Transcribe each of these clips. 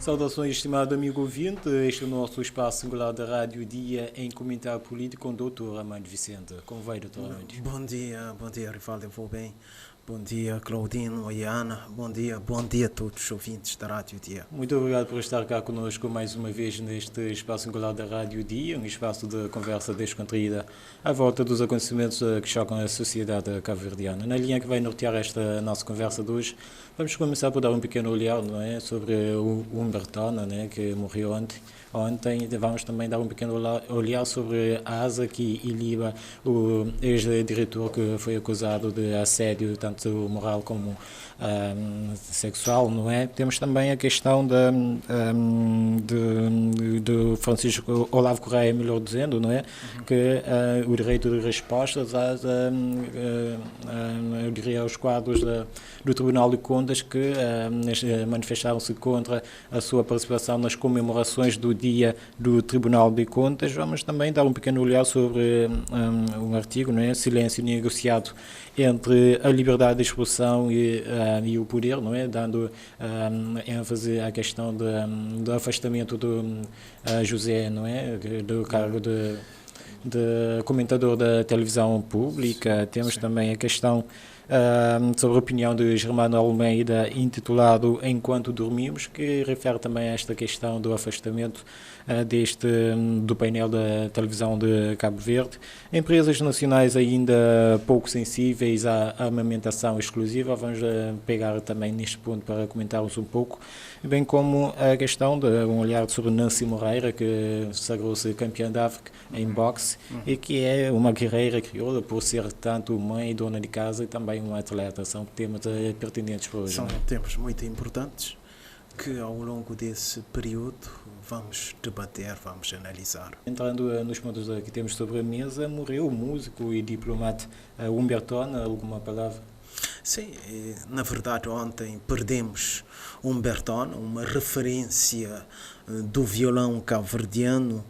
Saudações, estimado amigo ouvinte. Este é o nosso espaço singular da Rádio Dia em comentário político com o Dr. Armando Vicente. Como vai, Dr. Armando? Bom dia, Rivaldo, eu vou bem. Bom dia, Claudino e Ana. Bom dia a todos os ouvintes da Rádio Dia. Muito obrigado por estar cá conosco mais uma vez neste espaço singular da Rádio Dia, um espaço de conversa descontraída à volta dos acontecimentos que chocam a sociedade cabo-verdiana. Na linha que vai nortear esta nossa conversa de hoje, vamos começar por dar um pequeno olhar, não é, sobre o Humbertona, né, que morreu ontem. Vamos também dar um pequeno olhar sobre a Asa Iliba, o ex-diretor que foi acusado de assédio, tanto moral como sexual, não é? Temos também a questão de Francisco Olavo Correia, melhor dizendo, não é? Que o direito de respostas eu diria aos quadros do Tribunal de Contas que manifestaram-se contra a sua participação nas comemorações do Dia do Tribunal de Contas. Vamos também dar um pequeno olhar sobre um artigo, não é? Silêncio negociado entre a liberdade de expressão e o poder, não é? Dando ênfase à questão do afastamento do José, não é? Do cargo de comentador da televisão pública. Temos também a questão sobre a opinião de Germano Almeida, intitulado Enquanto Dormimos, que refere também a esta questão do afastamento do painel da televisão de Cabo Verde. Empresas nacionais ainda pouco sensíveis à amamentação exclusiva, vamos pegar também neste ponto para comentarmos um pouco, bem como a questão de um olhar sobre Nancy Moreira, que sagrou-se campeã da África em boxe e que é uma guerreira crioula por ser tanto mãe, dona de casa e também uma atleta. São temas pertinentes para hoje. São temas muito importantes que ao longo desse período vamos debater, vamos analisar. Entrando nos pontos que temos sobre a mesa, morreu o músico e diplomata Humbertona. Alguma palavra? Sim, na verdade ontem perdemos Humbertona, uma referência do violão cabo-verdiano,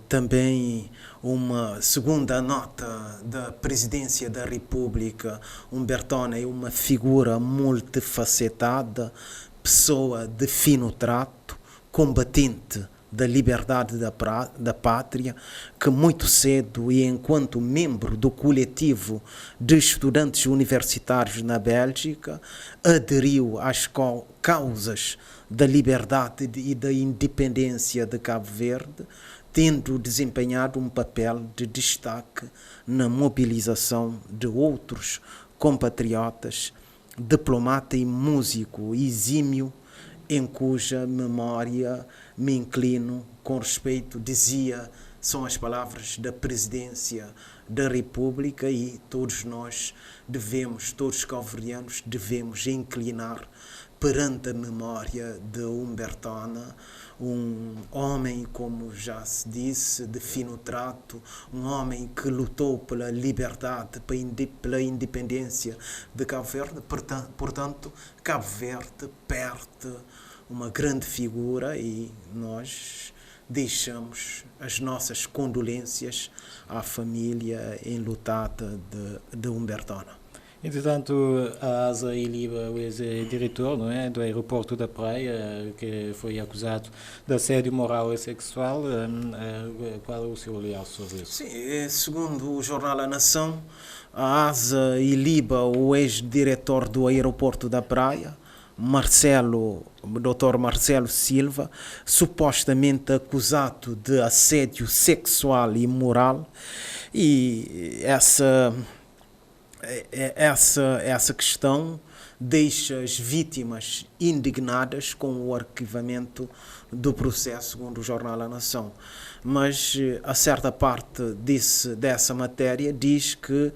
também uma segunda nota da Presidência da República. Humbertona é uma figura multifacetada, pessoa de fino trato, combatente da liberdade da pátria, que muito cedo e enquanto membro do coletivo de estudantes universitários na Bélgica, aderiu às causas da liberdade e da independência de Cabo Verde, tendo desempenhado um papel de destaque na mobilização de outros compatriotas, diplomata e músico exímio, em cuja memória me inclino com respeito, dizia, são as palavras da Presidência da República, e todos nós todos os cabo-verdianos devemos inclinar perante a memória de Humbertona, um homem, como já se disse, de fino trato, um homem que lutou pela liberdade, pela independência de Cabo Verde. Portanto, Cabo Verde perde uma grande figura e nós deixamos as nossas condolências à família enlutada de Humbertona. Entretanto, a Asa Iliba, o ex-diretor, não é, do aeroporto da Praia, que foi acusado de assédio moral e sexual, qual é o seu olhar sobre isso? Sim, segundo o jornal A Nação, a Asa Iliba, o ex-diretor do aeroporto da Praia, Dr. Marcelo Silva, supostamente acusado de assédio sexual e moral, e essa questão deixa as vítimas indignadas com o arquivamento do processo, segundo o jornal A Nação. Mas a certa parte dessa matéria diz que,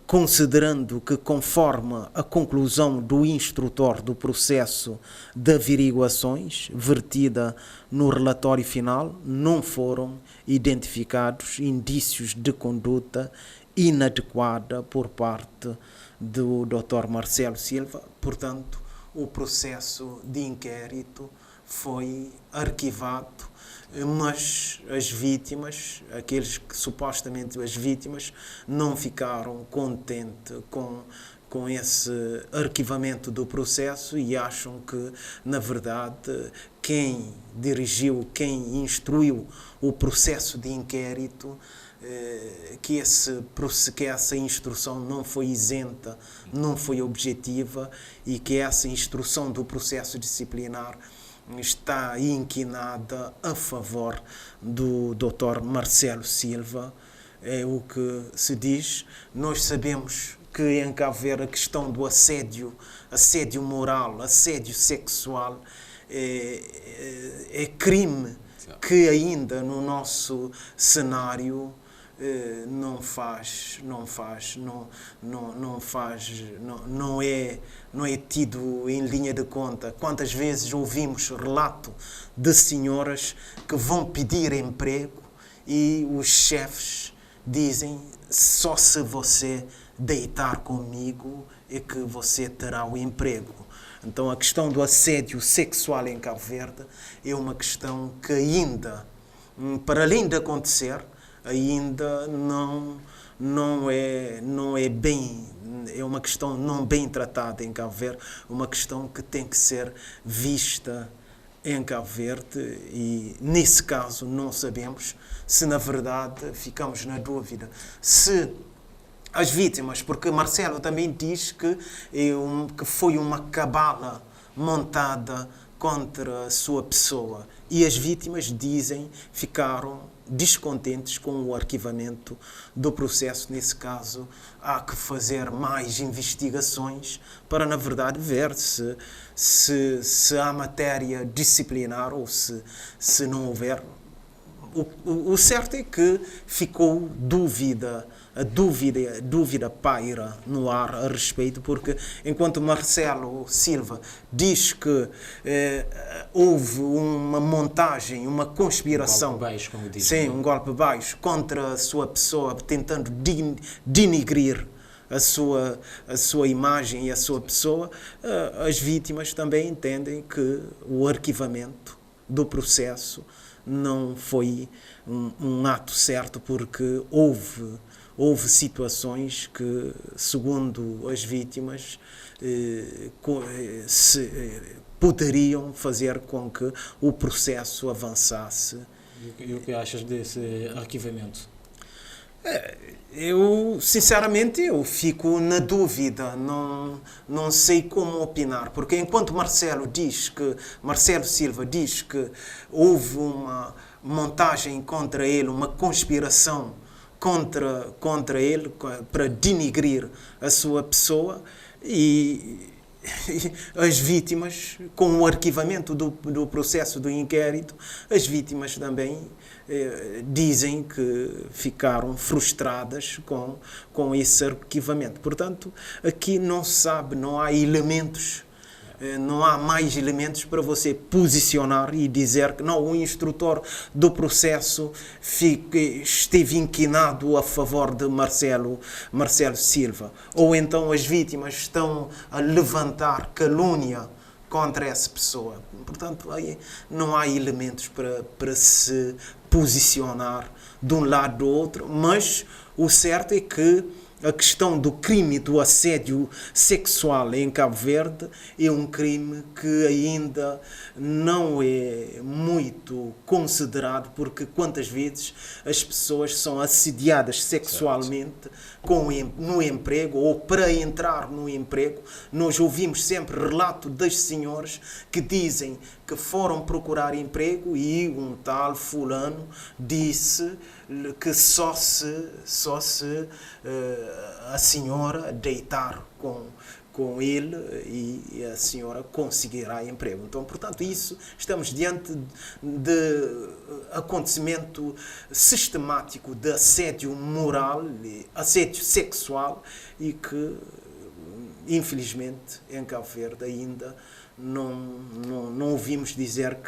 considerando que, conforme a conclusão do instrutor do processo de averiguações vertida no relatório final, não foram identificados indícios de conduta inadequada por parte do Dr. Marcelo Silva. Portanto, o processo de inquérito foi arquivado, mas as vítimas, aqueles que supostamente as vítimas, não ficaram contentes com esse arquivamento do processo e acham que, na verdade, quem dirigiu, quem instruiu o processo de inquérito, que essa instrução não foi isenta, não foi objetiva e que essa instrução do processo disciplinar está inquinada a favor do Dr. Marcelo Silva. É o que se diz. Nós sabemos que em Cabo Verde a questão do assédio moral, assédio sexual, é crime que ainda no nosso cenário não é tido em linha de conta. Quantas vezes ouvimos relato de senhoras que vão pedir emprego e os chefes dizem: só se você deitar comigo é que você terá o emprego. Então a questão do assédio sexual em Cabo Verde é uma questão que ainda, para além de acontecer, ainda não é bem, é uma questão não bem tratada em Cabo Verde, uma questão que tem que ser vista em Cabo Verde e, nesse caso, não sabemos se, na verdade, ficamos na dúvida se as vítimas, porque Marcelo também diz que foi uma cabala montada contra a sua pessoa e as vítimas ficaram descontentes com o arquivamento do processo. Nesse caso, há que fazer mais investigações para, na verdade, ver se há matéria disciplinar ou se não houver. O certo é que ficou a dúvida paira no ar a respeito, porque enquanto Marcelo Silva diz que houve uma montagem, uma conspiração, um golpe baixo, como diz, sim, um golpe baixo contra a sua pessoa, tentando denigrir a sua imagem e a sua pessoa, as vítimas também entendem que o arquivamento do processo não foi um ato certo, porque houve situações que, segundo as vítimas, poderiam fazer com que o processo avançasse. E o que achas desse arquivamento? Eu, sinceramente, fico na dúvida, não sei como opinar, porque enquanto Marcelo Silva diz que houve uma montagem contra ele, uma conspiração contra ele para denigrir a sua pessoa, e as vítimas, com o arquivamento do processo do inquérito, as vítimas também dizem que ficaram frustradas com esse arquivamento. Portanto, aqui não se sabe, não há elementos, não há mais elementos para você posicionar e dizer que não, o instrutor do processo esteve inquinado a favor de Marcelo Silva. Ou então as vítimas estão a levantar calúnia contra essa pessoa. Portanto, aí não há elementos para se posicionar de um lado ou do outro, mas o certo é que a questão do crime do assédio sexual em Cabo Verde é um crime que ainda não é muito considerado, porque quantas vezes as pessoas são assediadas sexualmente no emprego ou para entrar no emprego. Nós ouvimos sempre relato das senhoras que dizem que foram procurar emprego e um tal fulano disse que só se a senhora deitar com ele e a senhora conseguirá emprego. Então, portanto, estamos diante de acontecimento sistemático de assédio moral, assédio sexual, e que, infelizmente, em Cabo Verde ainda não ouvimos dizer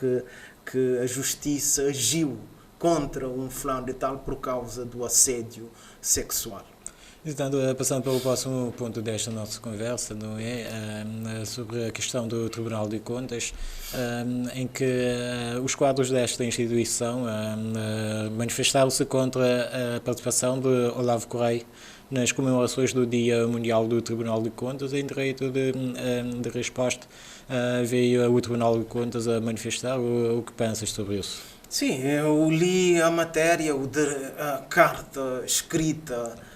que a justiça agiu contra um fulano de tal por causa do assédio sexual. Portanto, passando para o próximo ponto desta nossa conversa, não é? Sobre a questão do Tribunal de Contas, em que os quadros desta instituição manifestaram-se contra a participação de Olavo Correia nas comemorações do Dia Mundial do Tribunal de Contas. Em direito de resposta, veio o Tribunal de Contas a manifestar o que pensas sobre isso? Sim, eu li a matéria, a carta escrita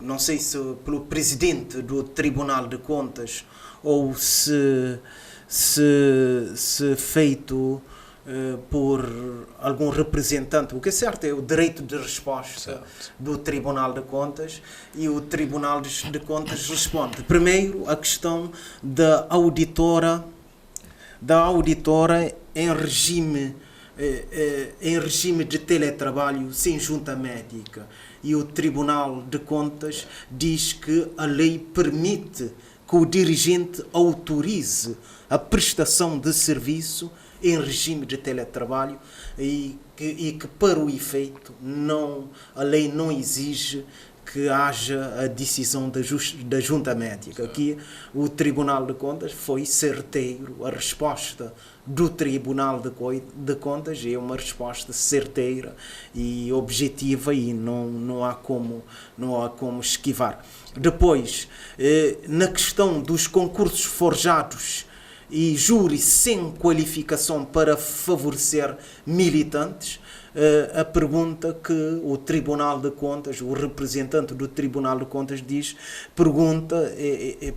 não sei se pelo presidente do Tribunal de Contas ou se feito por algum representante. O que é certo é o direito de resposta do Tribunal de Contas, e o Tribunal de Contas responde. Primeiro, a questão da auditora em regime de teletrabalho sem junta médica. E o Tribunal de Contas diz que a lei permite que o dirigente autorize a prestação de serviço em regime de teletrabalho e que para o efeito a lei não exige que haja a decisão da junta médica. Aqui o Tribunal de Contas foi certeiro, a resposta do Tribunal de Contas é uma resposta certeira e objetiva, e não há como esquivar. Depois, na questão dos concursos forjados e júri sem qualificação para favorecer militantes, a pergunta que o Tribunal de Contas, o representante do Tribunal de Contas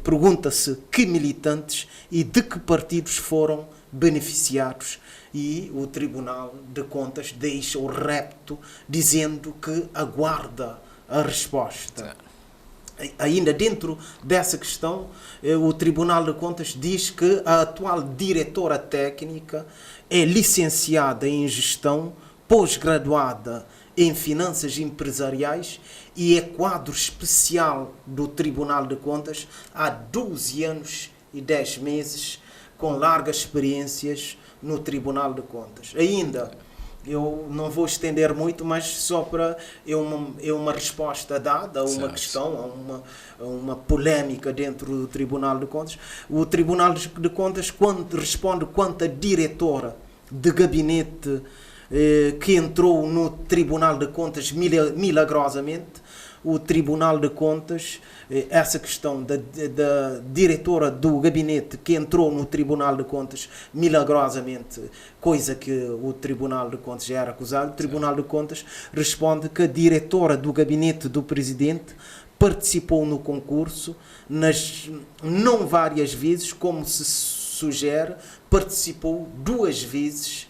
pergunta-se que militantes e de que partidos foram beneficiados, e o Tribunal de Contas deixa o repto dizendo que aguarda a resposta. Ainda dentro dessa questão, o Tribunal de Contas diz que a atual diretora técnica é licenciada em gestão, pós-graduada em finanças empresariais e é quadro especial do Tribunal de Contas há 12 anos e 10 meses, com largas experiências no Tribunal de Contas. Ainda, eu não vou estender muito, mas só para uma resposta dada a uma questão, a uma polémica dentro do Tribunal de Contas. O Tribunal de Contas, quando responde quanto à diretora de gabinete que entrou no Tribunal de Contas milagrosamente, o Tribunal de Contas, essa questão da diretora do gabinete que entrou no Tribunal de Contas milagrosamente, coisa que o Tribunal de Contas já era acusado, o Tribunal de Contas responde que a diretora do gabinete do presidente participou no concurso, não várias vezes, como se sugere, participou 2 vezes,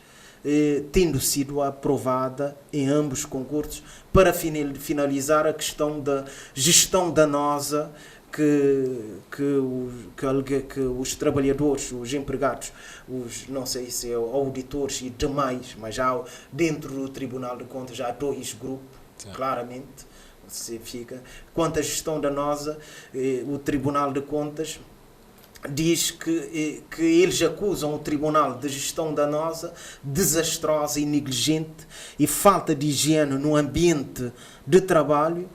tendo sido aprovada em ambos os concursos. Para finalizar, a questão da gestão danosa que os trabalhadores, os empregados, não sei se é auditores e demais, mas já dentro do Tribunal de Contas já há 2 grupos, claramente. Quanto à gestão danosa, o Tribunal de Contas diz que eles acusam o Tribunal de gestão danosa, desastrosa e negligente e falta de higiene no ambiente de trabalho.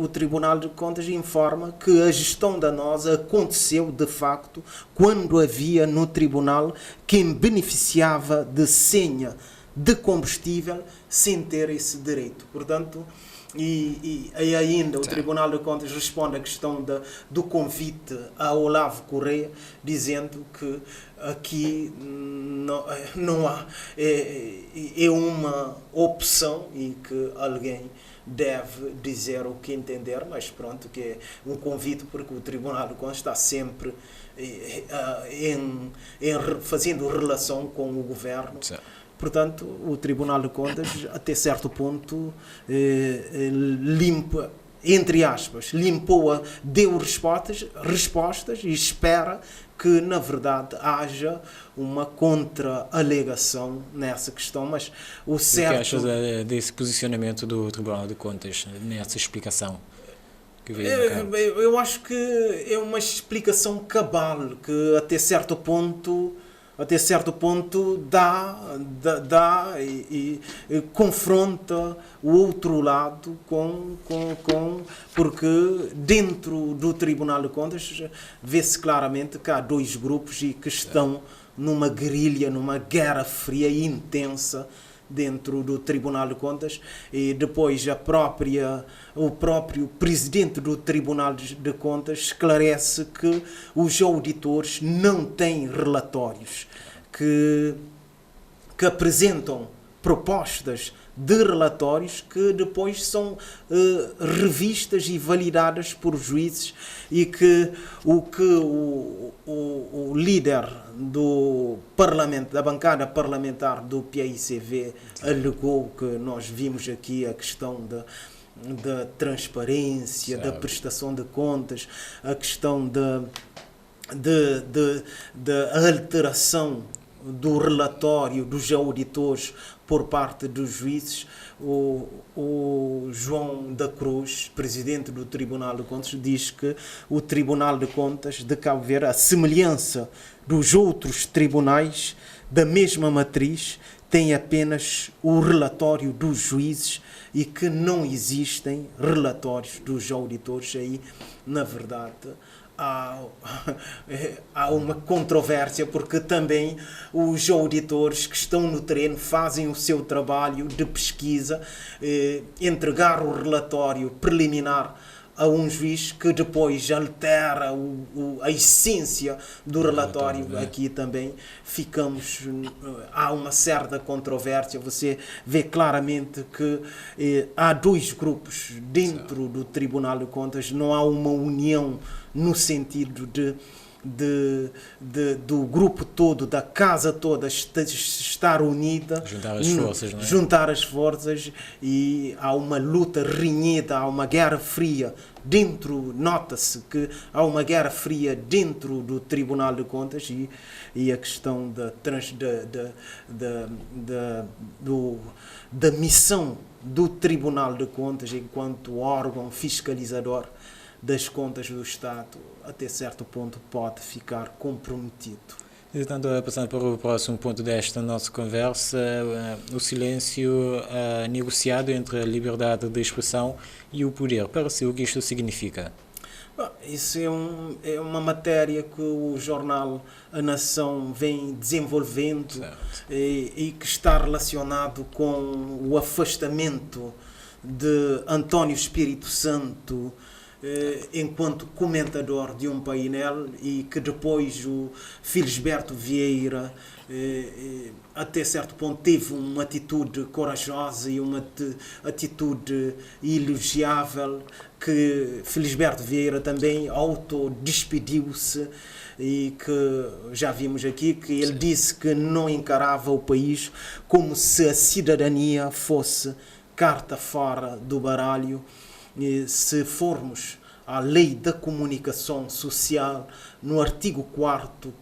O Tribunal de Contas informa que a gestão danosa aconteceu de facto quando havia no Tribunal quem beneficiava de senha de combustível sem ter esse direito. Portanto, e ainda o Tribunal de Contas responde à questão do convite a Olavo Correia, dizendo que aqui não há, é uma opção e que alguém deve dizer o que entender, mas pronto, que é um convite, porque o Tribunal de Contas está sempre fazendo relação com o governo. Portanto, o Tribunal de Contas, até certo ponto, limpa, entre aspas, deu respostas e espera que, na verdade, haja uma contra-alegação nessa questão, mas o certo... O que achas desse posicionamento do Tribunal de Contas, nessa explicação que veio? Eu acho que é uma explicação cabal, que até certo ponto dá e confronta o outro lado com porque dentro do Tribunal de Contas vê-se claramente que há dois grupos e que estão numa guerrilha, numa guerra fria e intensa dentro do Tribunal de Contas, e depois o próprio presidente do Tribunal de Contas esclarece que os auditores não têm relatórios, que apresentam propostas de relatórios que depois são revistas e validadas por juízes, e que o líder do parlamento, da bancada parlamentar do PAICV alegou, que nós vimos aqui a questão da transparência, da prestação de contas, a questão da alteração do relatório dos auditores por parte dos juízes. O João da Cruz, presidente do Tribunal de Contas, diz que o Tribunal de Contas de Cabo Verde, a semelhança dos outros tribunais da mesma matriz, tem apenas o relatório dos juízes e que não existem relatórios dos auditores. Aí, na verdade, há uma controvérsia, porque também os auditores que estão no terreno fazem o seu trabalho de pesquisa, entregar o relatório preliminar a um juiz que depois altera a essência do relatório. Aqui também há uma certa controvérsia. Você vê claramente que há dois grupos dentro do Tribunal de Contas, não há uma união no sentido do grupo todo, da casa toda estar unida, juntar as forças, não é? Juntar as forças, e há uma luta renhida, há uma guerra fria nota-se que há uma guerra fria dentro do Tribunal de Contas, e a questão da missão do Tribunal de Contas enquanto órgão fiscalizador das contas do Estado, até certo ponto pode ficar comprometido. Então, passando para o próximo ponto desta nossa conversa, o silêncio negociado entre a liberdade de expressão e o poder. Para si, o que isto significa? Isso é uma matéria que o jornal A Nação vem desenvolvendo, e que está relacionado com o afastamento de António Espírito Santo enquanto comentador de um painel, e que depois o Felisberto Vieira até certo ponto teve uma atitude corajosa e uma atitude elogiável, que Felisberto Vieira também autodespediu-se, e que já vimos aqui que ele disse que não encarava o país como se a cidadania fosse carta fora do baralho. E se formos à Lei da Comunicação Social, no artigo 4º,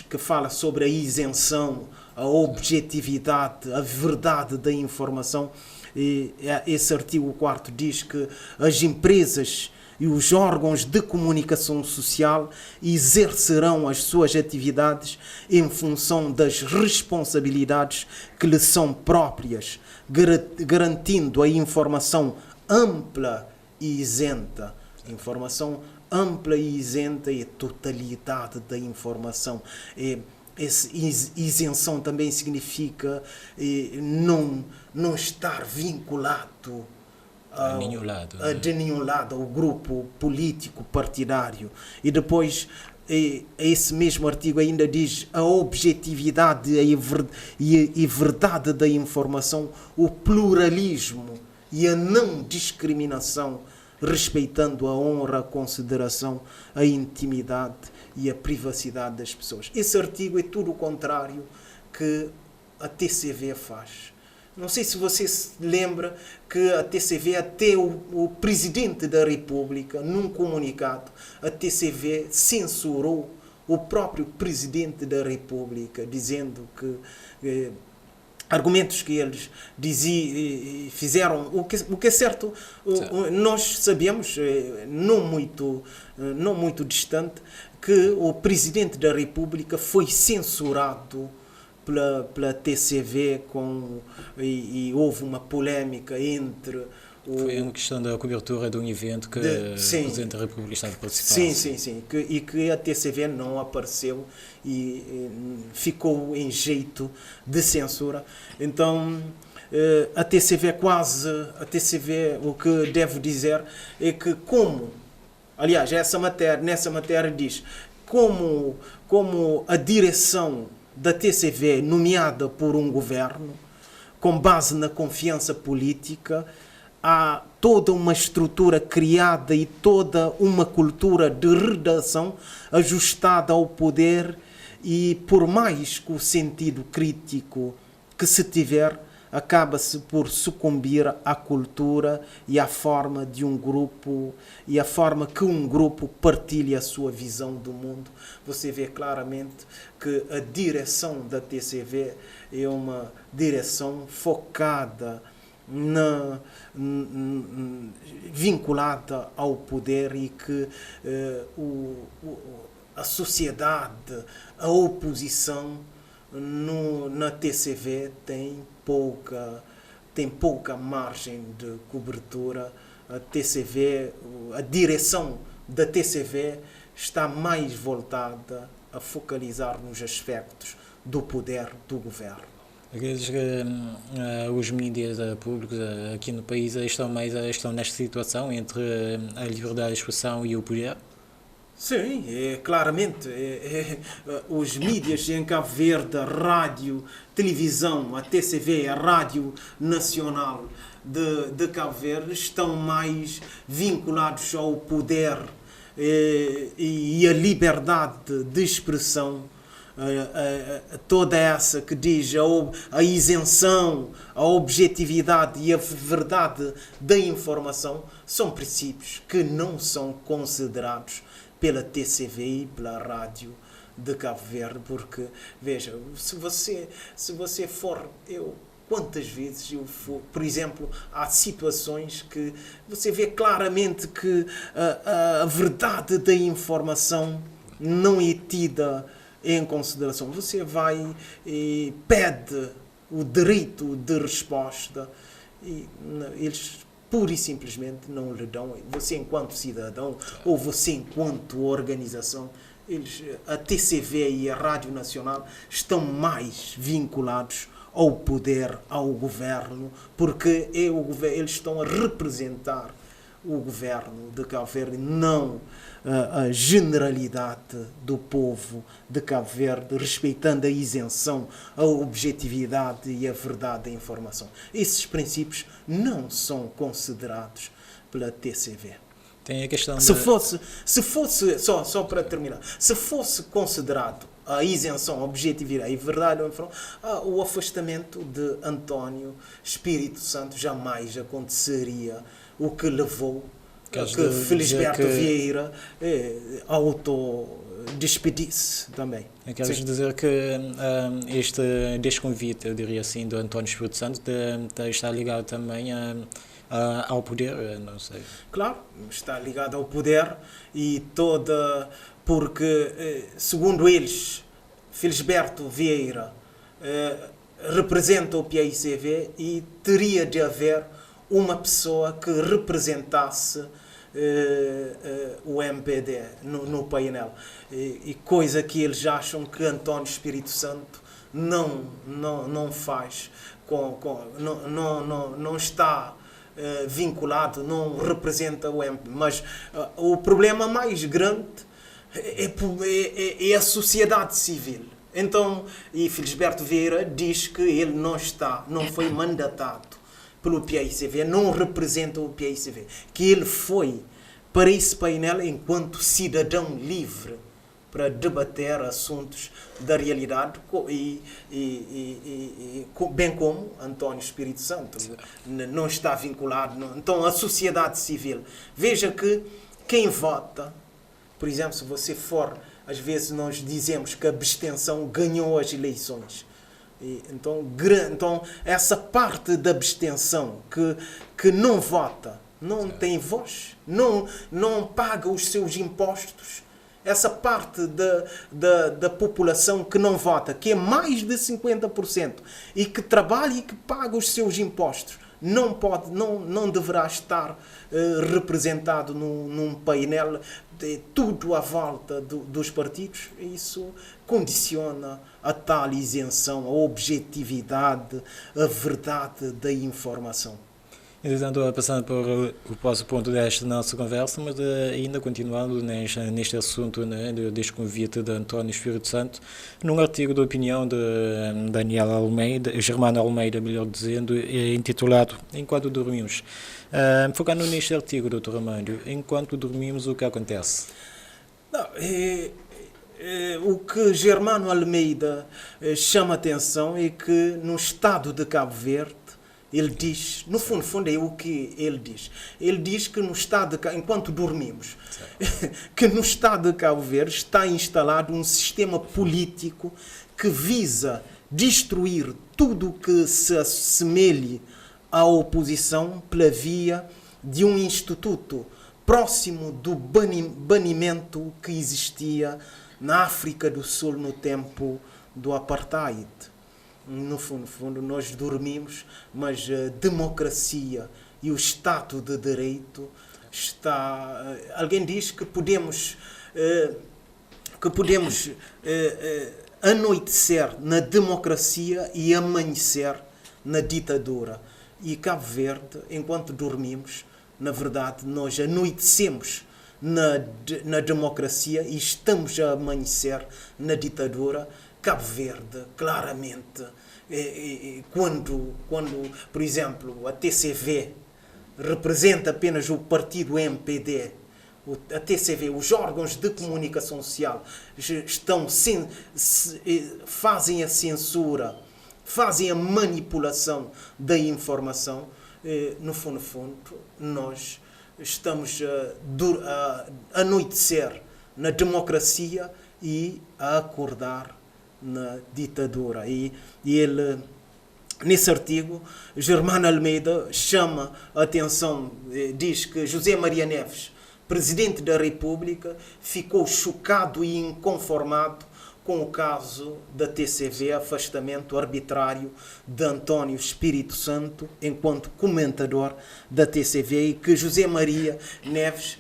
que fala sobre a isenção, a objetividade, a verdade da informação, e esse artigo 4º diz que as empresas e os órgãos de comunicação social exercerão as suas atividades em função das responsabilidades que lhes são próprias, garantindo a informação ampla e isenta. Informação ampla e isenta é a totalidade da informação. Isenção também significa não estar vinculado de nenhum lado ao grupo político partidário. E depois esse mesmo artigo ainda diz a objetividade e verdade da informação, o pluralismo e a não discriminação, respeitando a honra, a consideração, a intimidade e a privacidade das pessoas. Esse artigo é tudo o contrário que a TCV faz. Não sei se você se lembra que a TCV, até o Presidente da República, num comunicado, a TCV censurou o próprio Presidente da República, dizendo que argumentos que eles fizeram, o que é certo, nós sabemos, não muito distante, que o Presidente da República foi censurado pela TCV, e houve uma polêmica entre Foi uma questão da cobertura de um evento que o Presidente da República estava a participar. Sim. E que a TCV não apareceu e ficou em jeito de censura. Então, a TCV, o que devo dizer é que aliás, nessa matéria diz, como a direção da TCV nomeada por um governo, com base na confiança política, há toda uma estrutura criada e toda uma cultura de redação ajustada ao poder e, por mais que o sentido crítico que se tiver, acaba-se por sucumbir à cultura e à forma de um grupo e à forma que um grupo partilha a sua visão do mundo. Você vê claramente que a direção da TCV é uma direção focada vinculada ao poder e que a sociedade, a oposição na TCV tem pouca margem de cobertura. A direção da TCV está mais voltada a focalizar nos aspectos do poder do governo. Acreditas que os mídias públicos aqui no país estão nesta situação entre a liberdade de expressão e o poder? Sim, claramente. Os mídias em Cabo Verde, a rádio, televisão, a TCV, a Rádio Nacional de Cabo Verde, estão mais vinculados ao poder e à liberdade de expressão. Toda essa que diz a isenção, a objetividade e a verdade da informação são princípios que não são considerados pela TCV e pela Rádio de Cabo Verde, porque, veja, se você for, quantas vezes eu for, por exemplo, há situações que você vê claramente que a verdade da informação não é tida em consideração. Você vai e pede o direito de resposta e eles pura e simplesmente não lhe dão. Você enquanto cidadão ou você enquanto organização, a TCV e a Rádio Nacional estão mais vinculados ao poder, ao governo, porque eles estão a representar o governo de Cabo Verde, não a generalidade do povo de Cabo Verde, respeitando a isenção, a objetividade e a verdade da informação. Esses princípios não são considerados pela TCV. Tem a questão se fosse só para terminar, se fosse considerado a isenção, a objetividade e verdade, o afastamento de António Espírito Santo jamais aconteceria, o que levou que Felisberto Vieira autodespedisse também. Queres dizer que este desconvite, eu diria assim, do António Espírito Santo está ligado também ao poder? Não sei. Claro, está ligado ao poder e porque, segundo eles, Felisberto Vieira representa o PAICV e teria de haver uma pessoa que representasse o MPD no painel. E coisa que eles acham que António Espírito Santo não faz, não está vinculado, não representa o MPD. Mas o problema mais grande é a sociedade civil. Então, e Felisberto Vieira diz que ele não foi mandatado pelo PAICV, não representa o PAICV, que ele foi para esse painel enquanto cidadão livre para debater assuntos da realidade bem como António Espírito Santo não está vinculado. Então a sociedade civil, veja que quem vota, por exemplo, se você for, às vezes nós dizemos que a abstenção ganhou as eleições. Então, essa parte da abstenção que não vota, não tem voz, não paga os seus impostos, essa parte da população que não vota, que é mais de 50%, e que trabalha e que paga os seus impostos, não deverá estar representado num painel de tudo à volta dos partidos. Isso condiciona a tal isenção, a objetividade, a verdade da informação. Entretanto, passando por o próximo ponto desta nossa conversa, mas ainda continuando neste assunto, né, deste convite de António Espírito Santo, num artigo de opinião de Daniel Almeida, Germano Almeida, melhor dizendo, intitulado Enquanto Dormimos. Focando neste artigo, Dr. Armando, enquanto dormimos, o que acontece? Não, o que Germano Almeida chama atenção é que no estado de Cabo Verde, ele diz, no fundo é o que ele diz. Ele diz que no estado de enquanto dormimos, que no estado de Cabo Verde está instalado um sistema político que visa destruir tudo o que se assemelhe à oposição pela via de um instituto próximo do banimento que existia na África do Sul no tempo do Apartheid. No fundo, nós dormimos, mas a democracia e o Estado de Direito está... Alguém diz que podemos anoitecer na democracia e amanhecer na ditadura. E Cabo Verde, enquanto dormimos, na verdade, nós anoitecemos na democracia e estamos a amanhecer na ditadura. Cabo Verde, claramente, quando, por exemplo, a TCV representa apenas o partido MPD, a TCV, os órgãos de comunicação social fazem a censura, fazem a manipulação da informação, no fundo, nós estamos a anoitecer na democracia e a acordar na ditadura. E ele, nesse artigo, Germano Almeida chama a atenção, diz que José Maria Neves, presidente da República, ficou chocado e inconformado com o caso da TCV, afastamento arbitrário de António Espírito Santo enquanto comentador da TCV, e que José Maria Neves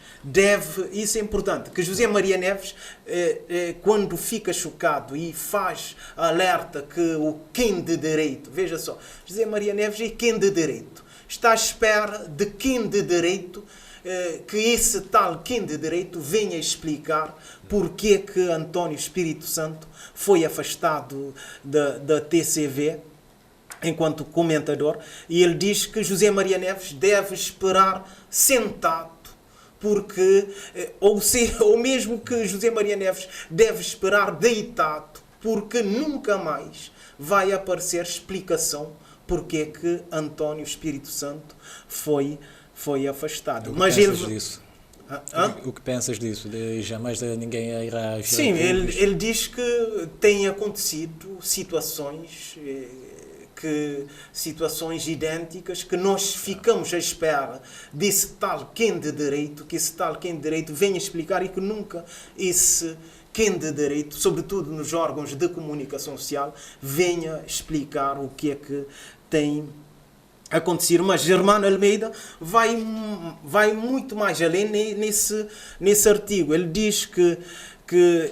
isso é importante, que José Maria Neves, quando fica chocado e faz alerta que o quem de direito, veja só, José Maria Neves é quem de direito, está à espera de quem de direito, que esse tal quem de direito venha explicar porque que António Espírito Santo foi afastado da TCV enquanto comentador, e ele diz que José Maria Neves deve esperar sentado, porque, ou mesmo que José Maria Neves deve esperar deitado, porque nunca mais vai aparecer explicação porque que António Espírito Santo foi afastado. Mas disso? O que pensas disso? Jamais ninguém irá... Sim, ele diz que tem acontecido situações idênticas, que nós ficamos à espera desse tal quem de direito, que esse tal quem de direito venha explicar, e que nunca esse quem de direito, sobretudo nos órgãos de comunicação social, venha explicar o que é que tem acontecer. Mas Germano Almeida vai muito mais além nesse artigo. Ele diz que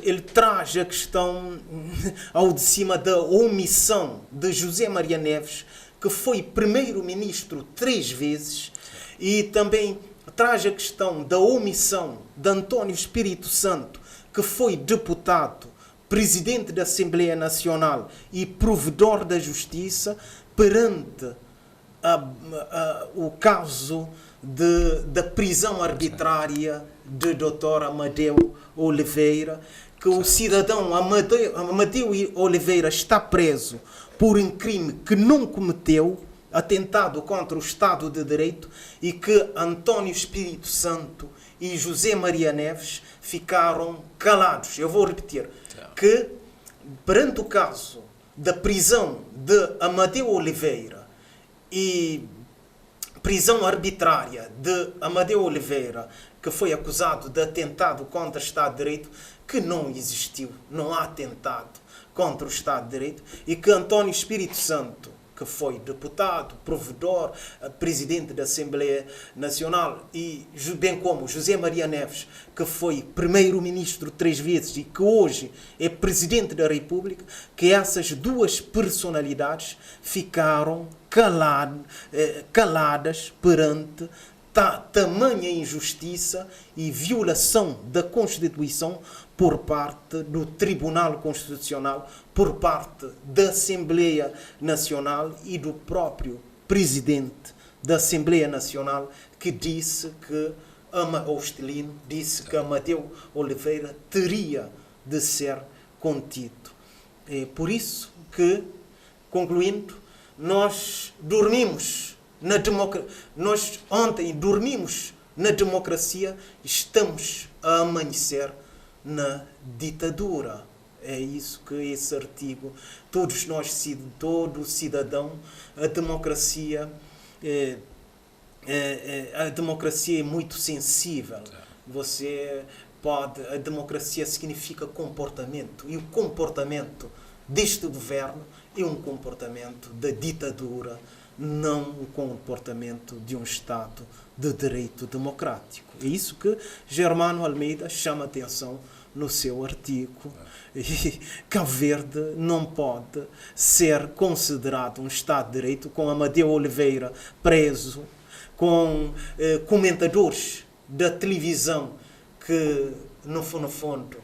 ele traz a questão ao de cima da omissão de José Maria Neves, que foi primeiro-ministro 3 vezes, e também traz a questão da omissão de António Espírito Santo, que foi deputado, presidente da Assembleia Nacional e provedor da Justiça, perante o caso da prisão arbitrária de Dr. Amadeu Oliveira, que o cidadão Amadeu Oliveira está preso por um crime que não cometeu, atentado contra o Estado de Direito, e que António Espírito Santo e José Maria Neves ficaram calados. Eu vou repetir, que perante o caso da prisão de Amadeu Oliveira e prisão arbitrária de Amadeu Oliveira, que foi acusado de atentado contra o Estado de Direito, que não existiu, não há atentado contra o Estado de Direito, e que António Espírito Santo que foi deputado, provedor, presidente da Assembleia Nacional, e bem como José Maria Neves, que foi primeiro-ministro 3 vezes e que hoje é presidente da República, que essas duas personalidades ficaram caladas perante tamanha injustiça e violação da Constituição por parte do Tribunal Constitucional, por parte da Assembleia Nacional e do próprio presidente da Assembleia Nacional, que disse que Hostilino disse que Amadeu Oliveira teria de ser contido. É por isso que, concluindo, nós ontem dormimos na democracia, estamos a amanhecer na ditadura. É isso que esse artigo, todo cidadão, a democracia é muito sensível. A democracia significa comportamento, e o comportamento deste governo é um comportamento da ditadura, não um comportamento de um Estado de direito democrático. É isso que Germano Almeida chama a atenção no seu artigo. E Cabo Verde não pode ser considerado um Estado de Direito com Amadeu Oliveira preso, com comentadores da televisão que, no fundo,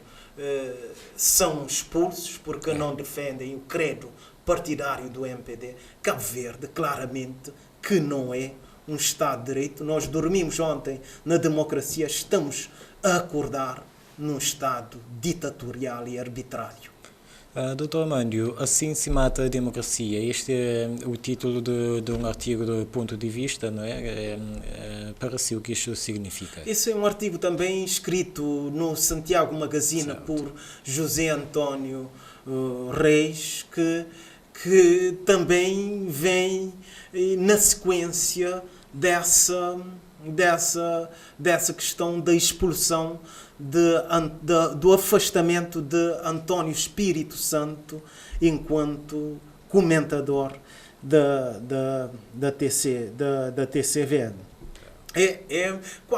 são expulsos porque não defendem o credo partidário do MPD. Cabo Verde, claramente, que não é um Estado de Direito. Nós dormimos ontem na democracia, estamos a acordar num Estado ditatorial e arbitrário. Dr. Armândio, assim se mata a democracia. Este é o título de um artigo do ponto de vista, não é? Para si, o que isto significa? Esse é um artigo também escrito no Santiago Magazine, certo, por José António Reis, que também vem na sequência dessa questão da expulsão, do afastamento de António Espírito Santo enquanto comentador da TCV.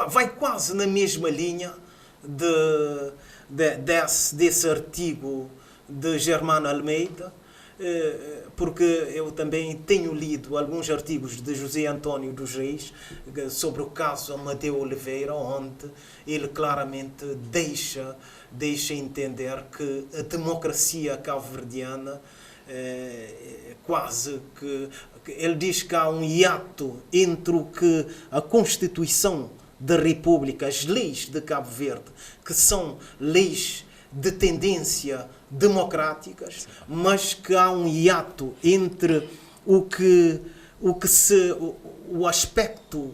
Vai quase na mesma linha desse artigo de Germano Almeida, porque eu também tenho lido alguns artigos de José António dos Reis sobre o caso Amadeu Oliveira, onde ele claramente deixa entender que a democracia cabo-verdiana quase que... Ele diz que há um hiato entre o que a Constituição da República, as leis de Cabo Verde, que são leis de tendência democráticas, mas que há um hiato entre o aspecto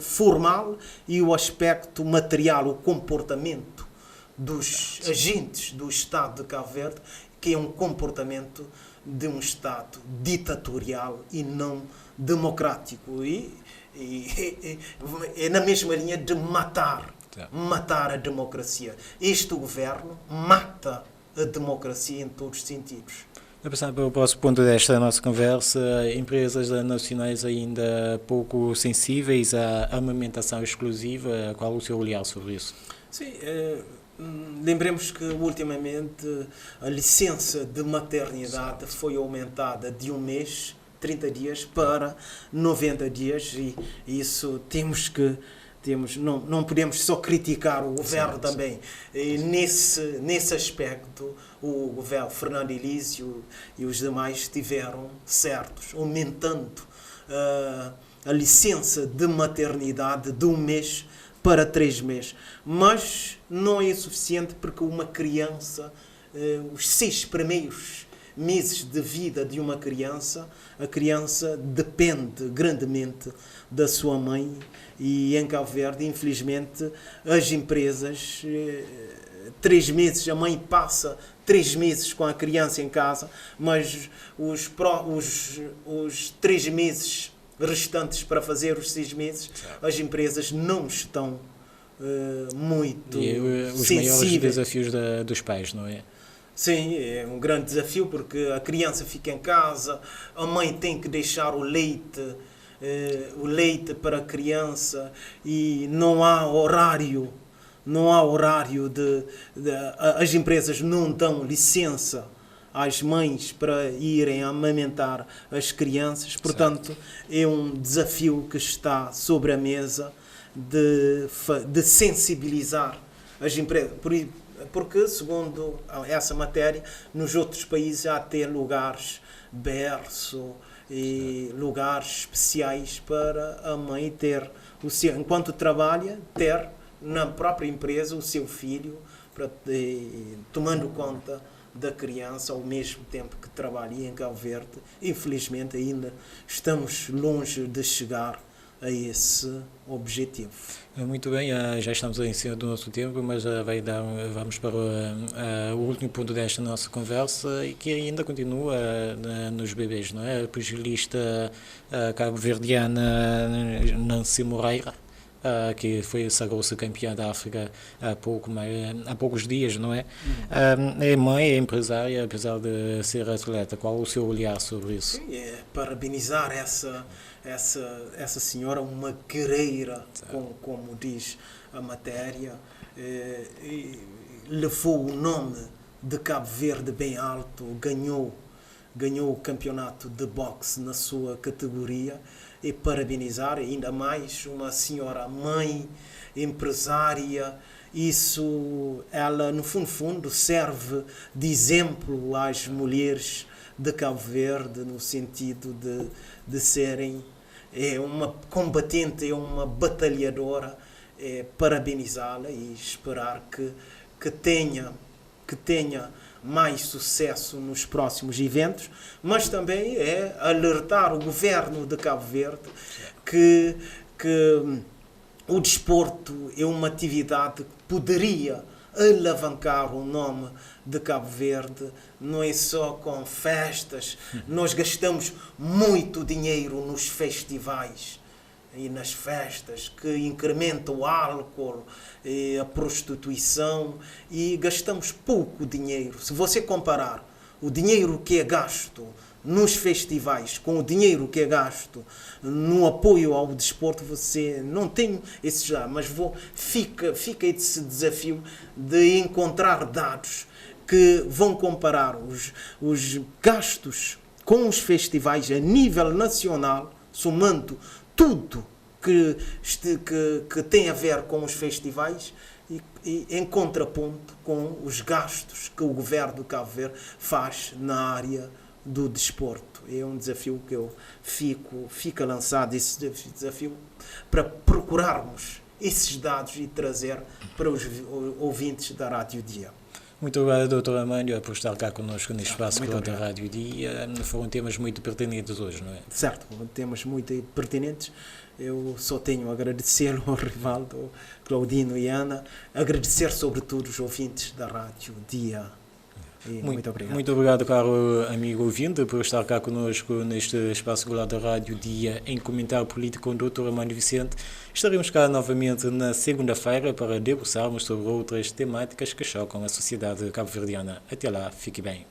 formal e o aspecto material, o comportamento dos agentes do Estado de Cabo Verde, que é um comportamento de um Estado ditatorial e não democrático. E é na mesma linha de matar a democracia. Este governo mata a democracia em todos os sentidos. A passar para o próximo ponto desta nossa conversa, empresas nacionais ainda pouco sensíveis à amamentação exclusiva, qual o seu olhar sobre isso? Sim, lembremos que ultimamente a licença de maternidade foi aumentada de 1 mês, 30 dias, para 90 dias, e isso não podemos só criticar o governo, certo, também. E nesse aspecto, o governo Fernando Elísio e os demais estiveram certos, aumentando a licença de maternidade de 1 mês para 3 meses. Mas não é suficiente, porque uma criança, os 6 primeiros meses de vida de uma criança, a criança depende grandemente da sua mãe. E em Cabo Verde, infelizmente, as empresas, 3 meses, a mãe passa 3 meses com a criança em casa, mas os 3 meses restantes para fazer os 6 meses, as empresas não estão muito os sensíveis. maiores desafios dos pais, não é? Sim, é um grande desafio porque a criança fica em casa, a mãe tem que deixar o leite para a criança e não há horário as empresas não dão licença às mães para irem amamentar as crianças, portanto é um desafio que está sobre a mesa de sensibilizar as empresas. Porque, segundo essa matéria, nos outros países há até lugares berço e lugares especiais para a mãe ter enquanto trabalha, ter na própria empresa o seu filho, tomando conta da criança ao mesmo tempo que trabalha. E em Cabo Verde, infelizmente, ainda estamos longe de chegar a esse objetivo. Muito bem, já estamos em cima do nosso tempo, mas vamos para o último ponto desta nossa conversa e que ainda continua nos bebês, não é? A pugilista cabo-verdiana Nancy Moreira, que sagrou-se campeã da África há poucos dias, não é? É mãe, é empresária, apesar de ser atleta. Qual o seu olhar sobre isso? Sim, parabenizar essa senhora, uma guerreira, como diz a matéria, levou o nome de Cabo Verde bem alto, ganhou o campeonato de boxe na sua categoria, e parabenizar ainda mais uma senhora mãe, empresária. Isso, ela no fundo serve de exemplo às mulheres de Cabo Verde, no sentido de serem uma combatente, uma batalhadora. Parabenizá-la e esperar que tenha mais sucesso nos próximos eventos, mas também alertar o governo de Cabo Verde que o desporto é uma atividade que poderia alavancar o nome de Cabo Verde. Não é só com festas. Nós gastamos muito dinheiro nos festivais e nas festas, que incrementam o álcool, a prostituição, e gastamos pouco dinheiro. Se você comparar o dinheiro que é gasto nos festivais com o dinheiro que é gasto no apoio ao desporto, você não tem esse já, mas fica esse desafio de encontrar dados que vão comparar os gastos com os festivais a nível nacional, somando tudo que tem a ver com os festivais e em contraponto com os gastos que o governo do Cabo Verde faz na área do desporto. É um desafio que fica lançado, esse desafio, para procurarmos esses dados e trazer para os ouvintes da Rádio Dia. Muito obrigado, Dr. Armândio, por estar cá connosco neste espaço da Rádio Dia. Foram temas muito pertinentes hoje, não é? Certo, temas muito pertinentes. Eu só tenho a agradecer ao Rivaldo, Claudino e Ana, agradecer sobretudo os ouvintes da Rádio Dia. Muito obrigado. Muito obrigado, caro amigo ouvinte, por estar cá conosco neste espaço regular da Rádio Dia em Comentário Político com o Dr. Armândio Vicente. Estaremos cá novamente na segunda-feira para debruçarmos sobre outras temáticas que chocam a sociedade cabo-verdiana. Até lá, fique bem.